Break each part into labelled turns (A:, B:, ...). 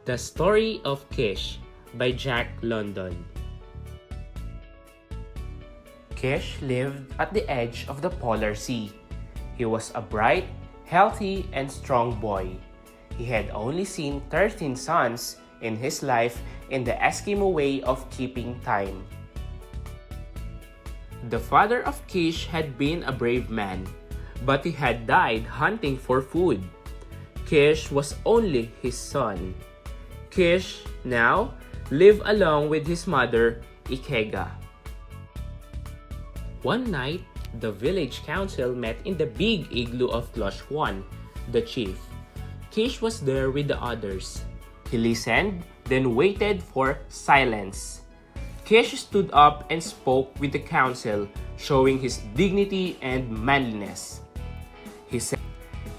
A: The Story of Keesh by Jack London. Keesh lived at the edge of the polar sea. He was a bright, healthy, and strong boy. He had only seen 13 suns in his life in the Eskimo way of keeping time. The father of Keesh had been a brave man, but he had died hunting for food. Keesh was only his son. Keesh now lived along with his mother, Ikega. One night, the village council met in the big igloo of Klosh One, the chief. Keesh was there with the others. He listened, then waited for silence. Keesh stood up and spoke with the council, showing his dignity and manliness. He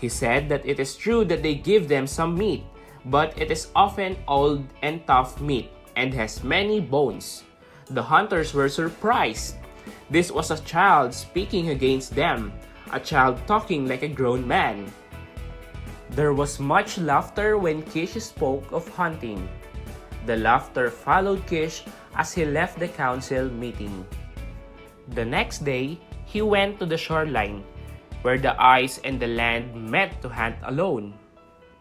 A: said that it is true that they give them some meat, but it is often old and tough meat and has many bones. The hunters were surprised. This was a child speaking against them, a child talking like a grown man. There was much laughter when Keesh spoke of hunting. The laughter followed Keesh as he left the council meeting. The next day, he went to the shoreline, where the ice and the land met to hunt alone.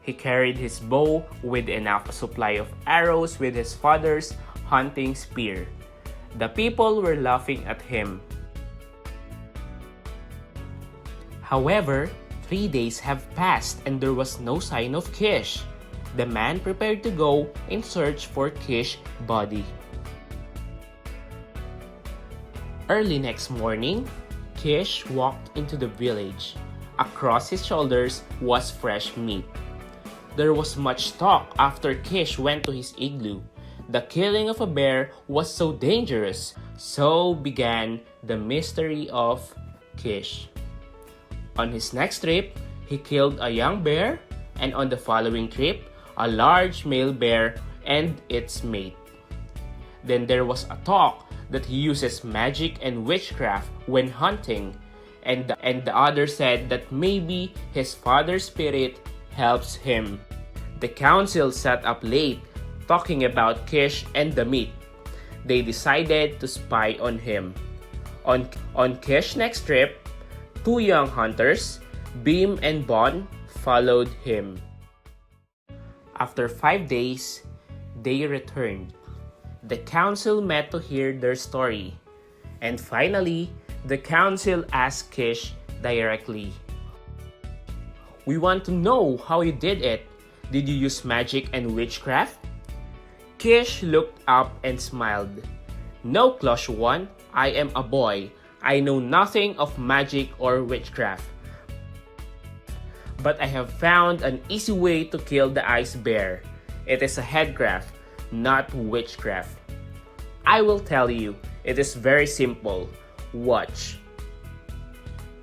A: He carried his bow with enough supply of arrows with his father's hunting spear. The people were laughing at him. However, 3 days have passed and there was no sign of Keesh. The man prepared to go in search for Keesh's body. Early next morning, Keesh walked into the village. Across his shoulders was fresh meat. There was much talk after Keesh went to his igloo. The killing of a bear was so dangerous. So began the mystery of Keesh. On his next trip, he killed a young bear, and on the following trip, a large male bear and its mate. Then there was a talk that he uses magic and witchcraft when hunting, and the other said that maybe his father's spirit helps him. The council sat up late, talking about Keesh and the meat. They decided to spy on him. On Keesh's next trip, 2 young hunters, Beam and Bon, followed him. After 5 days, they returned. The council met to hear their story. And finally, the council asked Keesh directly, "We want to know how you did it. Did you use magic and witchcraft?" Keesh looked up and smiled. "No, Klosh One, I am a boy. I know nothing of magic or witchcraft. But I have found an easy way to kill the ice bear. It is a headcraft, not witchcraft. I will tell you, it is very simple. Watch."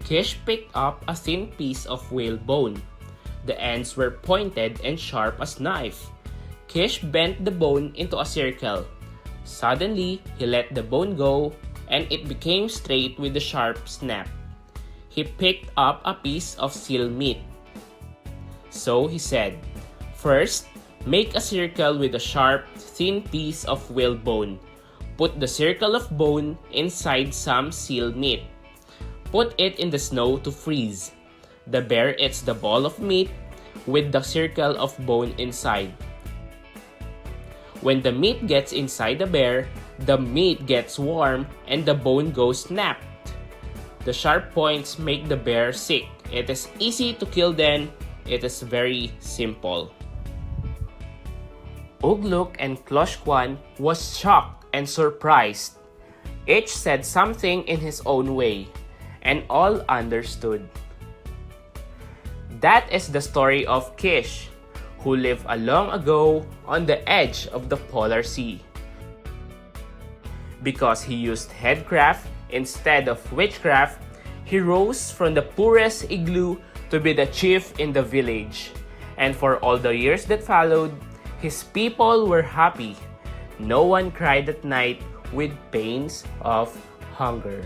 A: Keesh picked up a thin piece of whale bone. The ends were pointed and sharp as knife. Keesh bent the bone into a circle. Suddenly, he let the bone go, and it became straight with a sharp snap. He picked up a piece of seal meat. So he said, "First, make a circle with a sharp, thin piece of whale bone. Put the circle of bone inside some seal meat. Put it in the snow to freeze. The bear eats the ball of meat with the circle of bone inside. When the meat gets inside the bear, the meat gets warm and the bone goes snapped. The sharp points make the bear sick. It is easy to kill them. It is very simple." Ugluk and Kloshkwan was shocked and surprised. Each said something in his own way, and all understood. That is the story of Keesh, who lived a long ago on the edge of the polar sea. Because he used headcraft instead of witchcraft, he rose from the poorest igloo to be the chief in the village. And for all the years that followed, his people were happy. No one cried at night with pains of hunger.